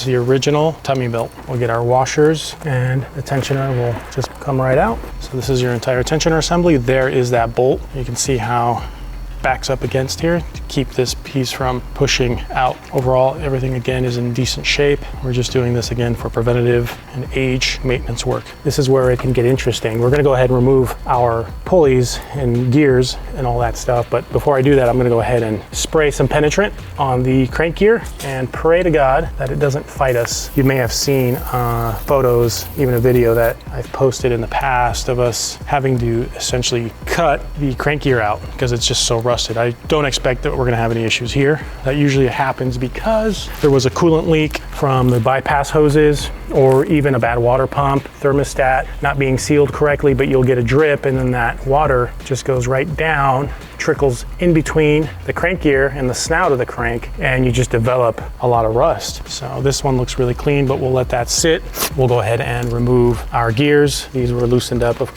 is the original timing belt. We'll get our washers and the tensioner will just come right out. So this is your entire tensioner assembly. There is that bolt. You can see how backs up against here to keep this piece from pushing out. Overall, everything again is in decent shape. We're just doing this again for preventative and age maintenance work. This is where it can get interesting. We're gonna go ahead and remove our pulleys and gears and all that stuff. But before I do that, I'm gonna go ahead and spray some penetrant on the crank gear and pray to God that it doesn't fight us. You may have seen photos, even a video that I've posted in the past of us having to essentially cut the crank gear out because it's just so rusted. I don't expect that we're gonna have any issues here. That usually happens because there was a coolant leak from the bypass hoses or even a bad water pump, thermostat not being sealed correctly, but you'll get a drip and then that water just goes right down, trickles in between the crank gear and the snout of the crank, and you just develop a lot of rust. So this one looks really clean, but we'll let that sit. We'll go ahead and remove our gears. These were loosened up of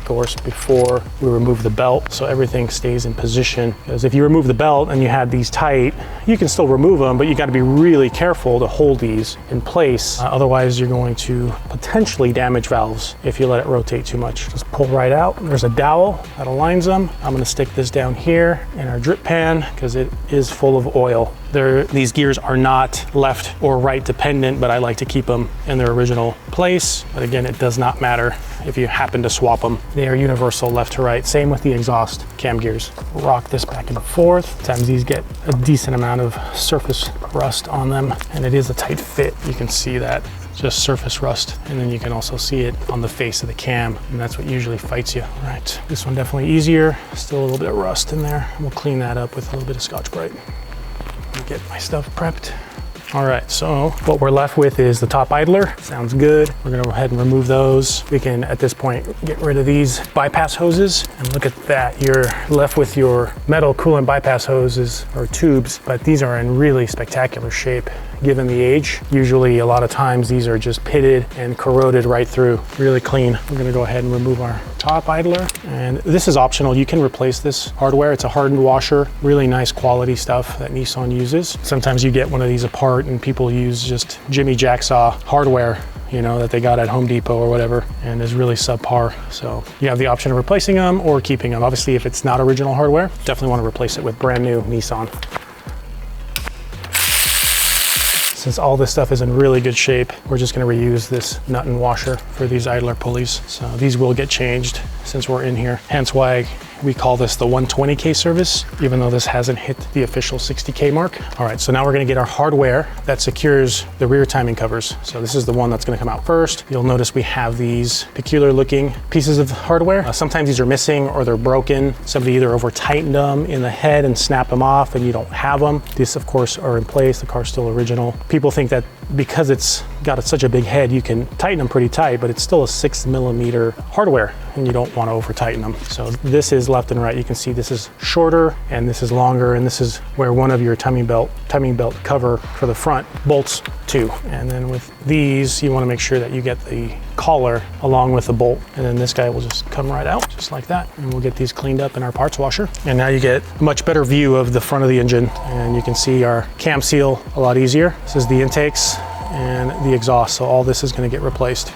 course, before we remove the belt, so everything stays in position. Because if you remove the belt and you had these tight, you can still remove them, but you gotta be really careful to hold these in place. Otherwise, you're going to potentially damage valves if you let it rotate too much. Just pull right out. There's a dowel that aligns them. I'm gonna stick this down here in our drip pan because it is full of oil. These gears are not left or right dependent, but I like to keep them in their original place. But again, it does not matter if you happen to swap them. They are universal left to right. Same with the exhaust cam gears. Rock this back and forth. Sometimes these get a decent amount of surface rust on them, and it is a tight fit. You can see that. Just surface rust, and then you can also see it on the face of the cam, and that's what usually fights you. All right, this one definitely easier. Still a little bit of rust in there. We'll clean that up with a little bit of Scotch-Brite. Get my stuff prepped. All right, so what we're left with is the top idler. Sounds good. We're gonna go ahead and remove those. We can, at this point, get rid of these bypass hoses. And look at that, you're left with your metal coolant bypass hoses or tubes, but these are in really spectacular shape given the age. Usually, a lot of times, these are just pitted and corroded right through. Really clean. We're gonna go ahead and remove our top idler. And this is optional. You can replace this hardware. It's a hardened washer. Really nice quality stuff that Nissan uses. Sometimes you get one of these apart and people use just Jimmy Jacksaw hardware, you know, that they got at Home Depot or whatever, and is really subpar. So you have the option of replacing them or keeping them. Obviously, if it's not original hardware, definitely want to replace it with brand new Nissan. Since all this stuff is in really good shape, we're just gonna reuse this nut and washer for these idler pulleys. So these will get changed since we're in here. Hence why we call this the 120K service, even though this hasn't hit the official 60K mark. All right, so now we're gonna get our hardware that secures the rear timing covers. So this is the one that's gonna come out first. You'll notice we have these peculiar looking pieces of hardware. Sometimes these are missing or they're broken. Somebody either over tightened them in the head and snapped them off and you don't have them. These of course are in place, the car's still original. People think that because it's got such a big head, you can tighten them pretty tight, but it's still a 6mm hardware and you don't want to over tighten them. So this is left and right. You can see this is shorter and this is longer, and this is where one of your timing belt cover for the front bolts to. And then with these, you want to make sure that you get the collar along with the bolt, and then this guy will just come right out just like that, and we'll get these cleaned up in our parts washer. And now you get a much better view of the front of the engine, and you can see our cam seal a lot easier. This is the intakes and the exhaust, so all this is going to get replaced.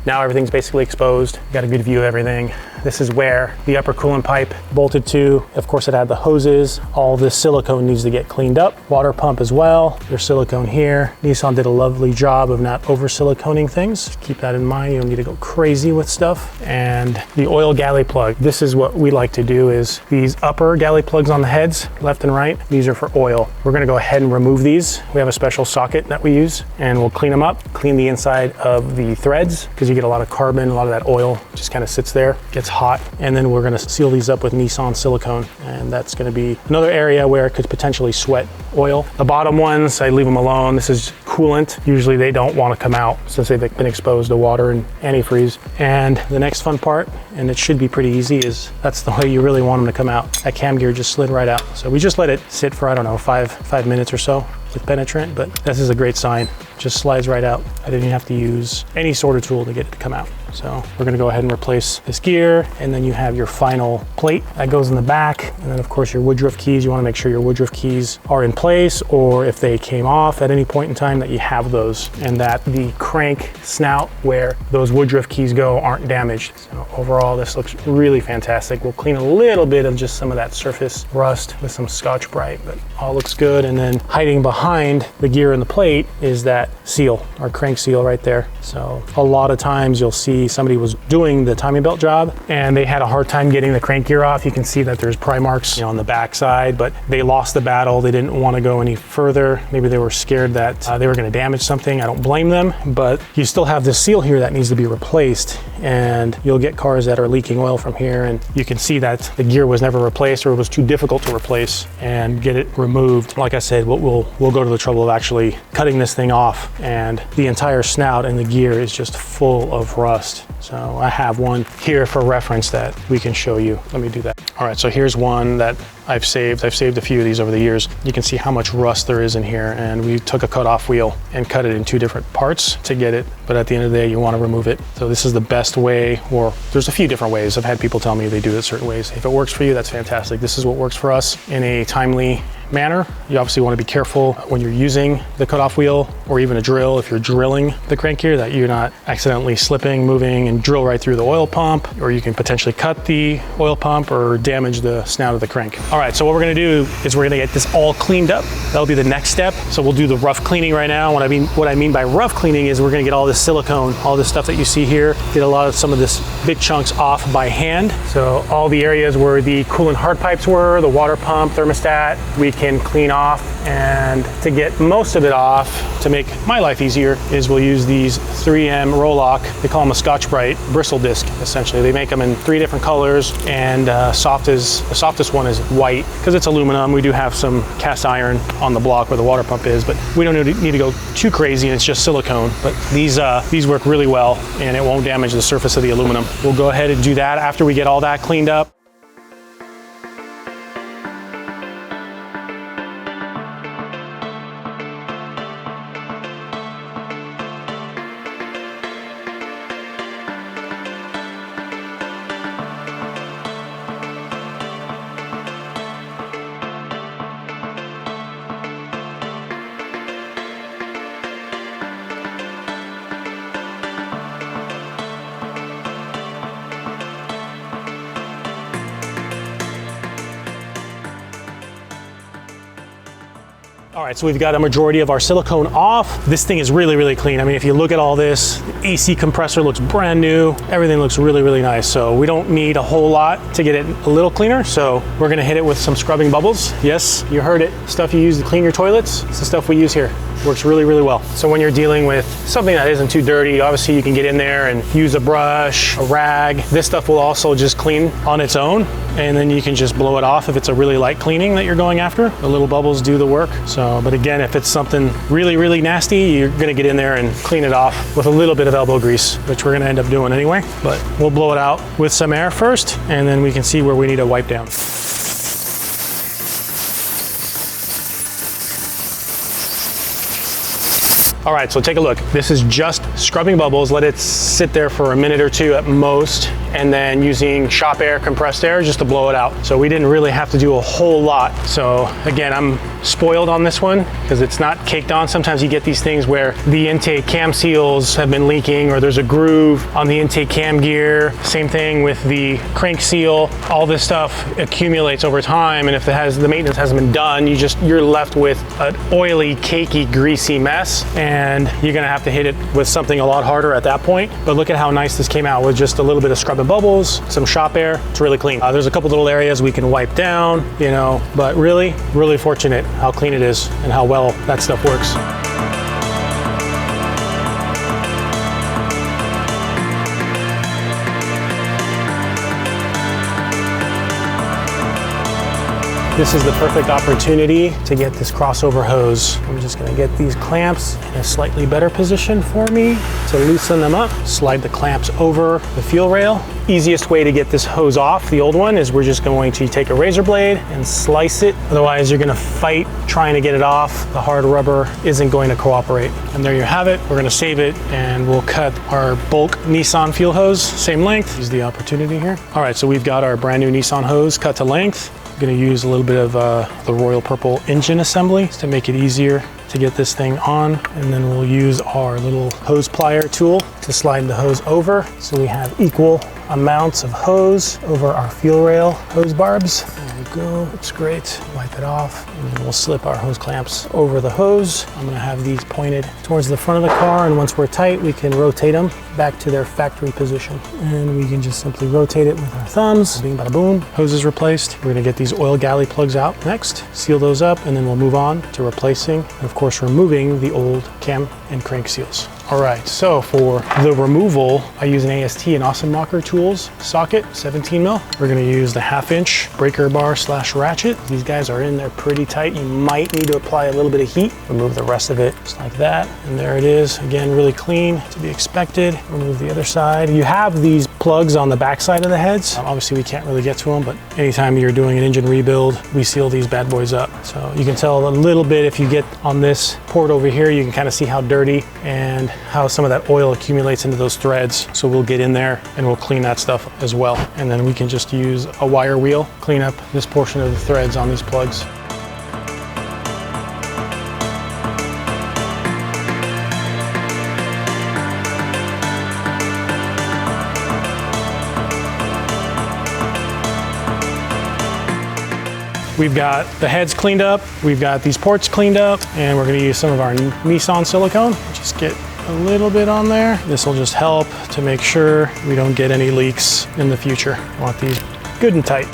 Now everything's basically exposed. You got a good view of everything. This is where the upper coolant pipe bolted to. Of course, it had the hoses. All this silicone needs to get cleaned up. Water pump as well. There's silicone here. Nissan did a lovely job of not over siliconing things. Keep that in mind. You don't need to go crazy with stuff. And the oil galley plug. This is what we like to do, is these upper galley plugs on the heads, left and right. These are for oil. We're gonna go ahead and remove these. We have a special socket that we use, and we'll clean them up, clean the inside of the threads, because you get a lot of carbon, a lot of that oil just kind of sits there, gets hot, and then we're going to seal these up with Nissan silicone, and that's going to be another area where it could potentially sweat oil. The bottom ones, I leave them alone. This is coolant. Usually they don't want to come out since they've been exposed to water and antifreeze. And the next fun part, and it should be pretty easy, is that's the way you really want them to come out. That cam gear just slid right out. So we just let it sit for, I don't know, five minutes or so with penetrant, but this is a great sign. Just slides right out. I didn't have to use any sort of tool to get it to come out. So we're gonna go ahead and replace this gear, and then you have your final plate that goes in the back. And then of course your woodruff keys, you wanna make sure your woodruff keys are in place, or if they came off at any point in time, that you have those, and that the crank snout where those woodruff keys go aren't damaged. So overall, this looks really fantastic. We'll clean a little bit of just some of that surface rust with some Scotch-Brite, but all looks good. And then hiding behind the gear and the plate is that seal, our crank seal right there. So a lot of times you'll see somebody was doing the timing belt job and they had a hard time getting the crank gear off. You can see that there's pry marks, you know, on the back side, but they lost the battle. They didn't want to go any further. Maybe they were scared that they were going to damage something. I don't blame them, but you still have this seal here that needs to be replaced, and you'll get cars that are leaking oil from here, and you can see that the gear was never replaced, or it was too difficult to replace and get it removed. Like I said, we'll go to the trouble of actually cutting this thing off, and the entire snout and the gear is just full of rust. So I have one here for reference that we can show you. Let me do that. All right, so here's one that I've saved a few of these over the years. You can see how much rust there is in here, and we took a cutoff wheel and cut it in 2 different parts to get it, but at the end of the day, you want to remove it. So this is the best way, or there's a few different ways. I've had people tell me they do it certain ways. If it works for you, that's fantastic. This is what works for us in a timely manner. You obviously want to be careful when you're using the cutoff wheel or even a drill, if you're drilling the crank gear, that you're not accidentally slipping, moving, and drill right through the oil pump, or you can potentially cut the oil pump or damage the snout of the crank. All right, so what we're going to do is we're going to get this all cleaned up. That'll be the next step. So we'll do the rough cleaning right now. What I mean by rough cleaning is we're going to get all this silicone, all this stuff that you see here, get a lot of some of this big chunks off by hand. So all the areas where the coolant hard pipes were, the water pump, thermostat, we can clean off. And to get most of it off, to make my life easier, is we'll use these 3M Roll-Lock. They call them a Scotch-Brite bristle disc, essentially. They make them in 3 different colors, and the softest one is white. Because it's aluminum, we do have some cast iron on the block where the water pump is, but we don't need to go too crazy, and it's just silicone. But these work really well, and it won't damage the surface of the aluminum. We'll go ahead and do that after we get all that cleaned up. All right, so we've got a majority of our silicone off. This thing is really, really clean. I mean, if you look at all this, the AC compressor looks brand new. Everything looks really, really nice. So we don't need a whole lot to get it a little cleaner. So we're gonna hit it with some scrubbing bubbles. Yes, you heard it. Stuff you use to clean your toilets. It's the stuff we use here. Works really, really well. So when you're dealing with something that isn't too dirty, obviously you can get in there and use a brush, a rag. This stuff will also just clean on its own, and then you can just blow it off if it's a really light cleaning that you're going after. The little bubbles do the work. So, but again, if it's something really, really nasty, you're gonna get in there and clean it off with a little bit of elbow grease, which we're gonna end up doing anyway. But we'll blow it out with some air first, and then we can see where we need to wipe down. All right, so take a look. This is just scrubbing bubbles. Let it sit there for a minute or 2 at most, and then using shop air, compressed air, just to blow it out. So we didn't really have to do a whole lot. So again, I'm spoiled on this one because it's not caked on. Sometimes you get these things where the intake cam seals have been leaking, or there's a groove on the intake cam gear. Same thing with the crank seal. All this stuff accumulates over time, and if the maintenance hasn't been done, you're left with an oily, cakey, greasy mess. And you're gonna have to hit it with something a lot harder at that point. But look at how nice this came out with just a little bit of scrubbing bubbles, some shop air. It's really clean. There's a couple little areas we can wipe down, you know, but really, really fortunate how clean it is and how well that stuff works. this is the perfect opportunity to get this crossover hose. I'm just gonna get these clamps in a slightly better position for me to loosen them up. Slide the clamps over the fuel rail. Easiest way to get this hose off, the old one, is we're just going to take a razor blade and slice it. Otherwise, you're gonna fight trying to get it off. The hard rubber isn't going to cooperate. And there you have it. We're gonna save it and we'll cut our bulk Nissan fuel hose, same length. Use the opportunity here. All right, so we've got our brand new Nissan hose cut to length. I'm gonna use a little bit of the Royal Purple engine assembly to make it easier to get this thing on. And then we'll use our little hose plier tool to slide the hose over. So we have equal amounts of hose over our fuel rail hose barbs. There we go, it's great. Wipe it off, and then we'll slip our hose clamps over the hose. I'm gonna have these pointed towards the front of the car, and once we're tight, we can rotate them back to their factory position. And we can just simply rotate it with our thumbs. Bing, bada boom, hose is replaced. We're gonna get these oil galley plugs out next, seal those up, and then we'll move on to replacing, and of course, removing the old cam and crank seals. All right, so for the removal, I use an AST and Awesome Mocker Tools socket, 17 mil. We're gonna use the 1/2-inch breaker bar / ratchet. These guys are in there pretty tight. You might need to apply a little bit of heat. Remove the rest of it, just like that. And there it is, again, really clean, to be expected. Remove the other side. You have these plugs on the back side of the heads. Obviously, we can't really get to them, but anytime you're doing an engine rebuild, we seal these bad boys up. So you can tell a little bit if you get on this port over here, you can kind of see how dirty and how some of that oil accumulates into those threads. So we'll get in there and we'll clean that stuff as well. And then we can just use a wire wheel, clean up this portion of the threads on these plugs. We've got the heads cleaned up, we've got these ports cleaned up, and we're gonna use some of our Nissan silicone. Just get a little bit on there. This will just help to make sure we don't get any leaks in the future. We want these good and tight.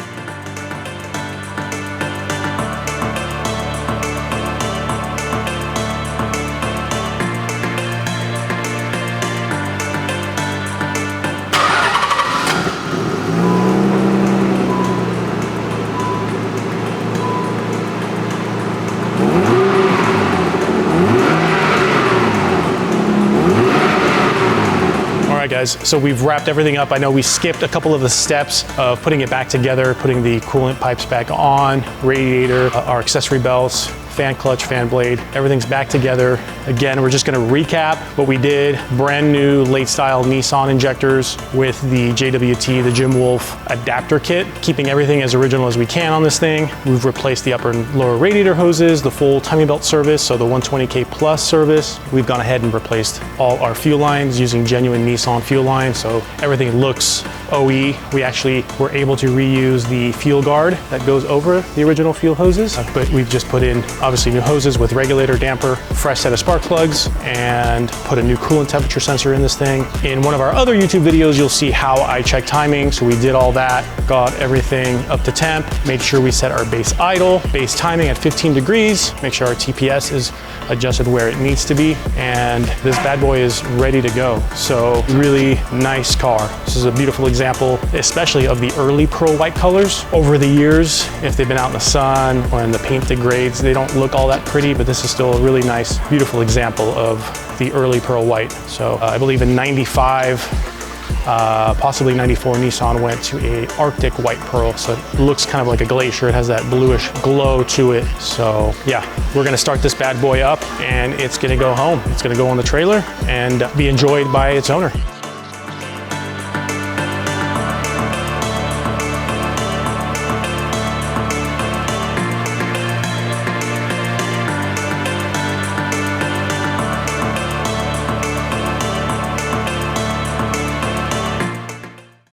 Guys, so we've wrapped everything up. I know we skipped a couple of the steps of putting it back together, putting the coolant pipes back on, radiator, our accessory belts, fan clutch, fan blade, everything's back together. Again, we're just gonna recap what we did. Brand new late style Nissan injectors with the JWT, the Jim Wolf adapter kit, keeping everything as original as we can on this thing. We've replaced the upper and lower radiator hoses, the full timing belt service, so the 120K plus service. We've gone ahead and replaced all our fuel lines using genuine Nissan fuel lines, so everything looks OE. We actually were able to reuse the fuel guard that goes over the original fuel hoses, but we've just put in obviously new hoses with regulator, damper, fresh set of spark plugs, and put a new coolant temperature sensor in this thing. In one of our other YouTube videos, you'll see how I check timing. So we did all that, got everything up to temp, made sure we set our base idle, base timing at 15 degrees, make sure our TPS is adjusted where it needs to be, and this bad boy is ready to go. So really nice car. This is a beautiful example, especially of the early pearl white colors. Over the years, if they've been out in the sun, when the paint degrades, they don't look all that pretty, but this is still a really nice, beautiful example of the early pearl white. So I believe in 95, possibly 94, Nissan went to a Arctic white pearl. So it looks kind of like a glacier. It has that bluish glow to it. So yeah, we're gonna start this bad boy up and it's gonna go home. It's gonna go on the trailer and be enjoyed by its owner.